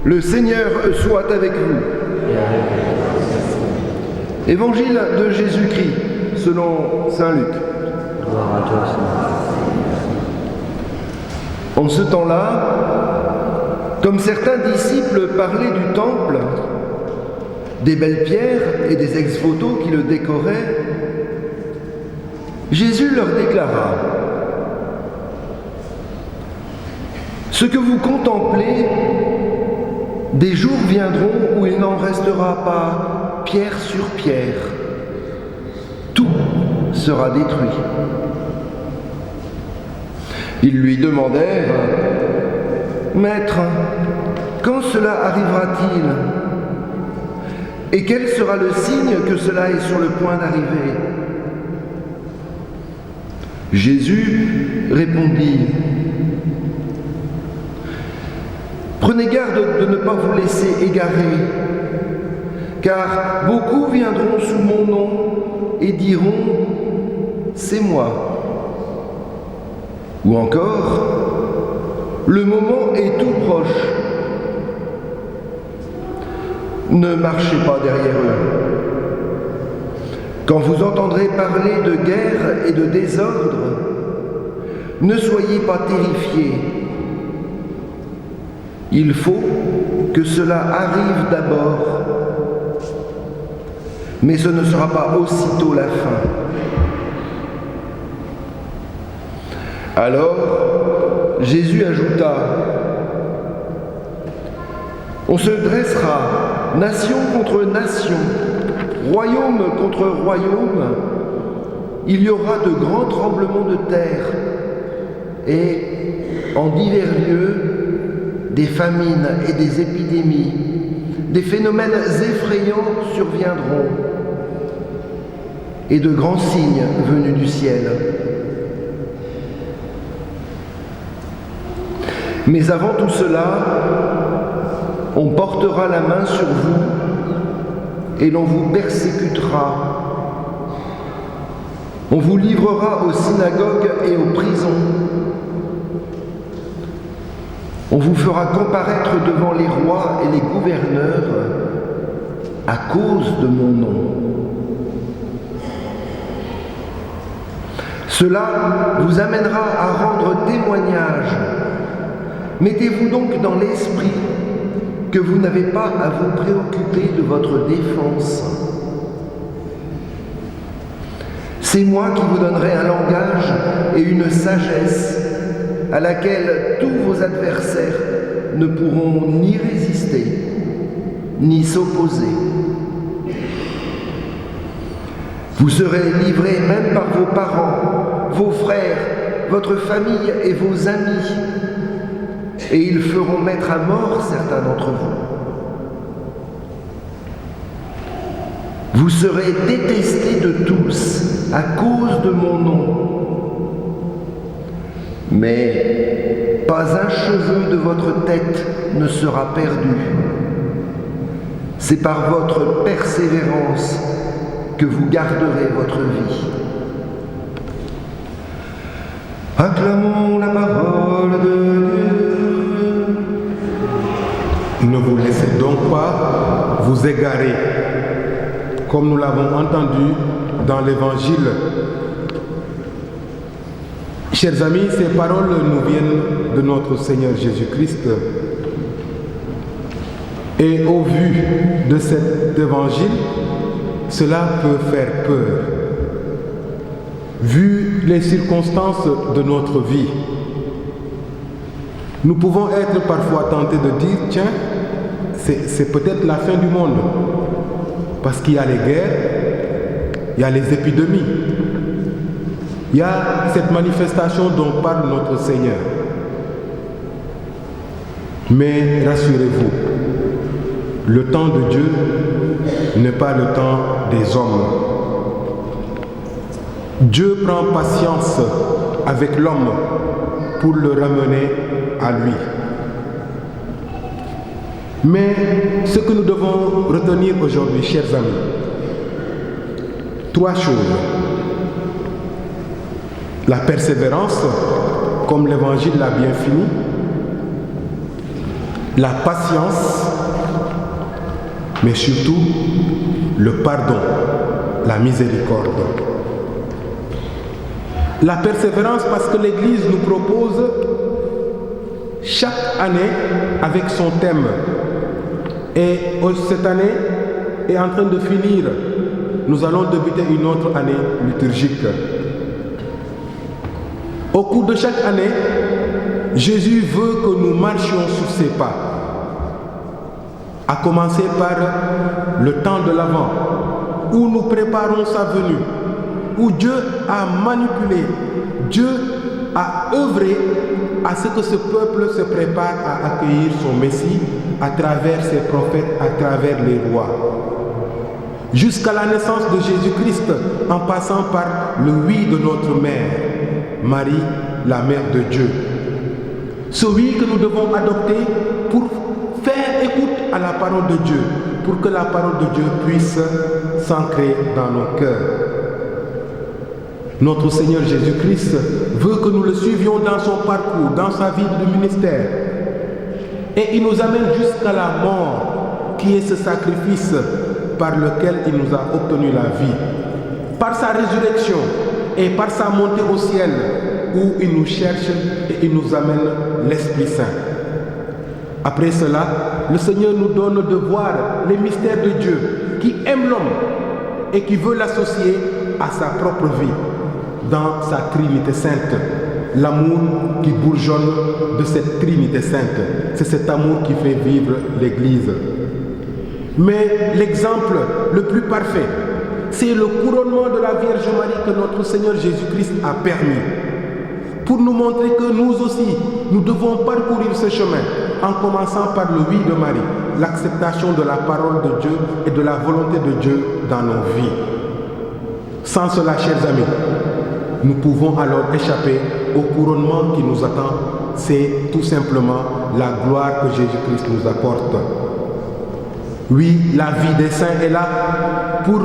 Le Seigneur soit avec vous. Évangile de Jésus-Christ, selon saint Luc. Gloire à toi, Seigneur. En ce temps-là, comme certains disciples parlaient du temple, des belles pierres et des ex-voto qui le décoraient, Jésus leur déclara : « Ce que vous contemplez, des jours viendront où il n'en restera pas pierre sur pierre. Tout sera détruit. » Ils lui demandèrent : « Maître, quand cela arrivera-t-il ? Et quel sera le signe que cela est sur le point d'arriver ?» Jésus répondit : « Prenez garde de ne pas vous laisser égarer, car beaucoup viendront sous mon nom et diront : c'est moi. Ou encore : le moment est tout proche. Ne marchez pas derrière eux. Quand vous entendrez parler de guerre et de désordre, ne soyez pas terrifiés. Il faut que cela arrive d'abord, mais ce ne sera pas aussitôt la fin. Alors, Jésus ajouta : on se dressera, nation contre nation, royaume contre royaume. Il y aura de grands tremblements de terre et, en divers lieux, des famines et des épidémies, des phénomènes effrayants surviendront et de grands signes venus du ciel. Mais avant tout cela, on portera la main sur vous et l'on vous persécutera. On vous livrera aux synagogues et aux prisons. On vous fera comparaître devant les rois et les gouverneurs à cause de mon nom. Cela vous amènera à rendre témoignage. Mettez-vous donc dans l'esprit que vous n'avez pas à vous préoccuper de votre défense. C'est moi qui vous donnerai un langage et une sagesse à laquelle tous vos adversaires ne pourront ni résister, ni s'opposer. Vous serez livrés même par vos parents, vos frères, votre famille et vos amis, et ils feront mettre à mort certains d'entre vous. Vous serez détestés de tous à cause de mon nom. Mais pas un cheveu de votre tête ne sera perdu. C'est par votre persévérance que vous garderez votre vie. Acclamons la parole de Dieu. Ne vous laissez donc pas vous égarer, comme nous l'avons entendu dans l'Évangile. Chers amis, ces paroles nous viennent de notre Seigneur Jésus-Christ. Et au vu de cet Évangile, cela peut faire peur. Vu les circonstances de notre vie, nous pouvons être parfois tentés de dire, tiens, c'est peut-être la fin du monde. Parce qu'il y a les guerres, il y a les épidémies. Il y a cette manifestation dont parle notre Seigneur. Mais rassurez-vous, le temps de Dieu n'est pas le temps des hommes. Dieu prend patience avec l'homme pour le ramener à lui. Mais ce que nous devons retenir aujourd'hui, chers amis, 3 choses. La persévérance, comme l'Évangile l'a bien fini. La patience mais surtout le pardon, la miséricorde. La persévérance parce que l'Église nous propose chaque année avec son thème. Et cette année est en train de finir. Nous allons débuter une autre année liturgique. Au cours de chaque année, Jésus veut que nous marchions sur ses pas. À commencer par le temps de l'Avent, où nous préparons sa venue, où Dieu a manipulé, Dieu a œuvré à ce que ce peuple se prépare à accueillir son Messie à travers ses prophètes, à travers les rois. Jusqu'à la naissance de Jésus-Christ, en passant par le oui de notre mère, Marie, la mère de Dieu. Ce oui que nous devons adopter pour faire écoute à la parole de Dieu, pour que la parole de Dieu puisse s'ancrer dans nos cœurs. Notre Seigneur Jésus-Christ veut que nous le suivions dans son parcours, dans sa vie de ministère. Et il nous amène jusqu'à la mort, qui est ce sacrifice par lequel il nous a obtenu la vie. Par sa résurrection et par sa montée au ciel, où il nous cherche et il nous amène l'Esprit Saint. Après cela, le Seigneur nous donne de voir les mystères de Dieu qui aime l'homme et qui veut l'associer à sa propre vie dans sa Trinité Sainte. L'amour qui bourgeonne de cette Trinité Sainte, c'est cet amour qui fait vivre l'Église. Mais l'exemple le plus parfait, c'est le couronnement de la Vierge Marie que notre Seigneur Jésus-Christ a permis, pour nous montrer que nous aussi, nous devons parcourir ce chemin en commençant par le oui de Marie, l'acceptation de la parole de Dieu et de la volonté de Dieu dans nos vies. Sans cela, chers amis, nous pouvons alors échapper au couronnement qui nous attend. C'est tout simplement la gloire que Jésus-Christ nous apporte. Oui, la vie des saints est là pour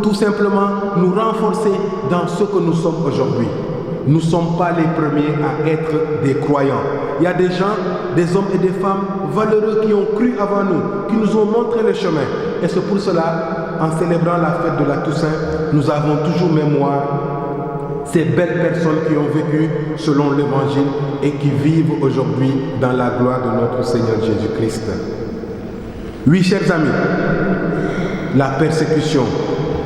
tout simplement nous renforcer dans ce que nous sommes aujourd'hui. Nous ne sommes pas les premiers à être des croyants. Il y a des gens, des hommes et des femmes valeureux qui ont cru avant nous, qui nous ont montré le chemin. Et c'est pour cela, en célébrant la fête de la Toussaint, nous avons toujours mémoire ces belles personnes qui ont vécu selon l'Évangile et qui vivent aujourd'hui dans la gloire de notre Seigneur Jésus-Christ. Oui, chers amis, la persécution,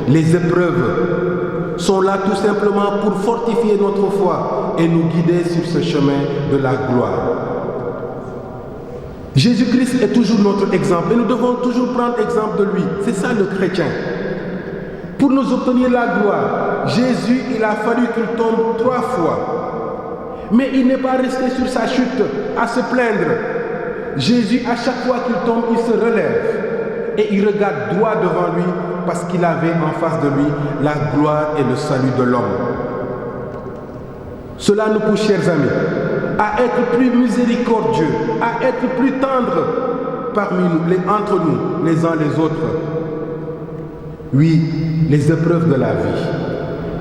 les épreuves sont là tout simplement pour fortifier notre foi et nous guider sur ce chemin de la gloire. Jésus-Christ est toujours notre exemple et nous devons toujours prendre exemple de lui. C'est ça le chrétien. Pour nous obtenir la gloire, Jésus, il a fallu qu'il tombe 3 fois. Mais il n'est pas resté sur sa chute à se plaindre. Jésus, à chaque fois qu'il tombe, il se relève et il regarde droit devant lui parce qu'il avait en face de lui la gloire et le salut de l'homme. Cela nous pousse, chers amis, à être plus miséricordieux, à être plus tendres parmi nous, entre nous, les uns les autres. Oui, les épreuves de la vie.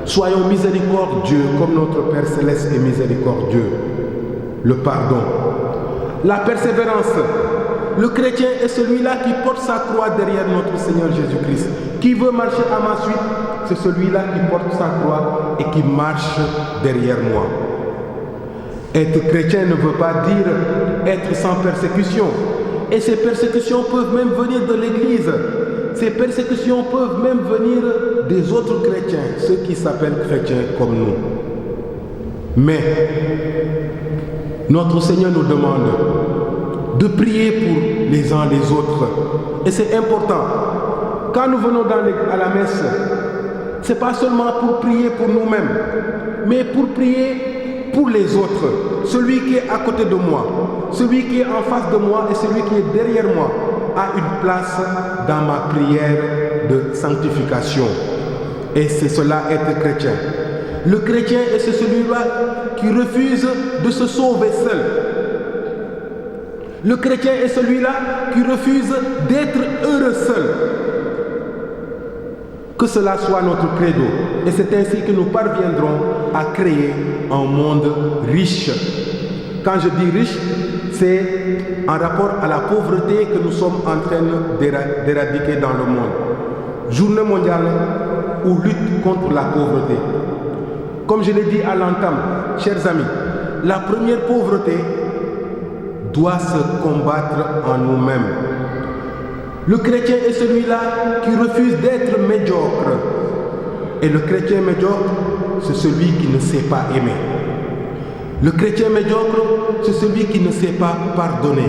Soyons miséricordieux comme notre Père Céleste est miséricordieux. Le pardon. La persévérance. Le chrétien est celui-là qui porte sa croix derrière notre Seigneur Jésus-Christ. Qui veut marcher à ma suite, c'est celui-là qui porte sa croix et qui marche derrière moi. Être chrétien ne veut pas dire être sans persécution. Et ces persécutions peuvent même venir de l'Église. Ces persécutions peuvent même venir des autres chrétiens, ceux qui s'appellent chrétiens comme nous. Mais notre Seigneur nous demande de prier pour les uns les autres. Et c'est important. Quand nous venons à la messe, ce n'est pas seulement pour prier pour nous-mêmes, mais pour prier pour les autres. Celui qui est à côté de moi, celui qui est en face de moi et celui qui est derrière moi a une place dans ma prière de sanctification. Et c'est cela être chrétien. Le chrétien est celui-là qui refuse de se sauver seul. Le chrétien est celui-là qui refuse d'être heureux seul. Que cela soit notre credo. Et c'est ainsi que nous parviendrons à créer un monde riche. Quand je dis riche, c'est en rapport à la pauvreté que nous sommes en train d'éradiquer dans le monde. Journée mondiale ou lutte contre la pauvreté. Comme je l'ai dit à l'entame, chers amis, la première pauvreté doit se combattre en nous-mêmes. Le chrétien est celui-là qui refuse d'être médiocre. Et le chrétien médiocre, c'est celui qui ne sait pas aimer. Le chrétien médiocre, c'est celui qui ne sait pas pardonner.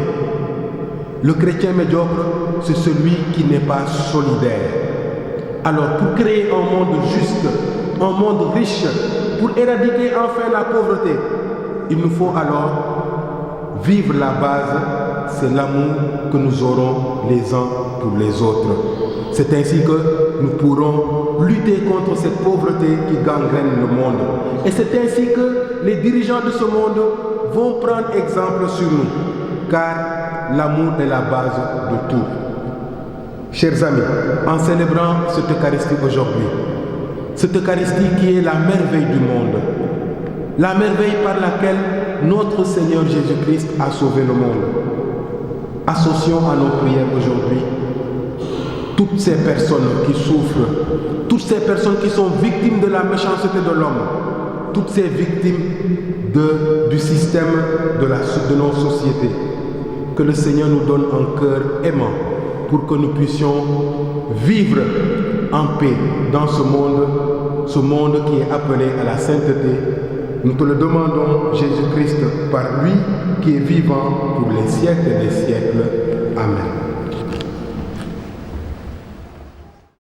Le chrétien médiocre, c'est celui qui n'est pas solidaire. Alors, pour créer un monde juste, un monde riche, pour éradiquer enfin la pauvreté, il nous faut alors vivre la base, c'est l'amour que nous aurons les uns pour les autres. C'est ainsi que nous pourrons lutter contre cette pauvreté qui gangrène le monde. Et c'est ainsi que les dirigeants de ce monde vont prendre exemple sur nous, car l'amour est la base de tout. Chers amis, en célébrant cette Eucharistie aujourd'hui, cette Eucharistie qui est la merveille du monde, la merveille par laquelle notre Seigneur Jésus-Christ a sauvé le monde, associons à nos prières aujourd'hui toutes ces personnes qui souffrent, toutes ces personnes qui sont victimes de la méchanceté de l'homme, toutes ces victimes du système de nos sociétés. Que le Seigneur nous donne un cœur aimant pour que nous puissions vivre en paix dans ce monde qui est appelé à la sainteté. Nous te le demandons, Jésus-Christ, par lui qui est vivant pour les siècles des siècles. Amen.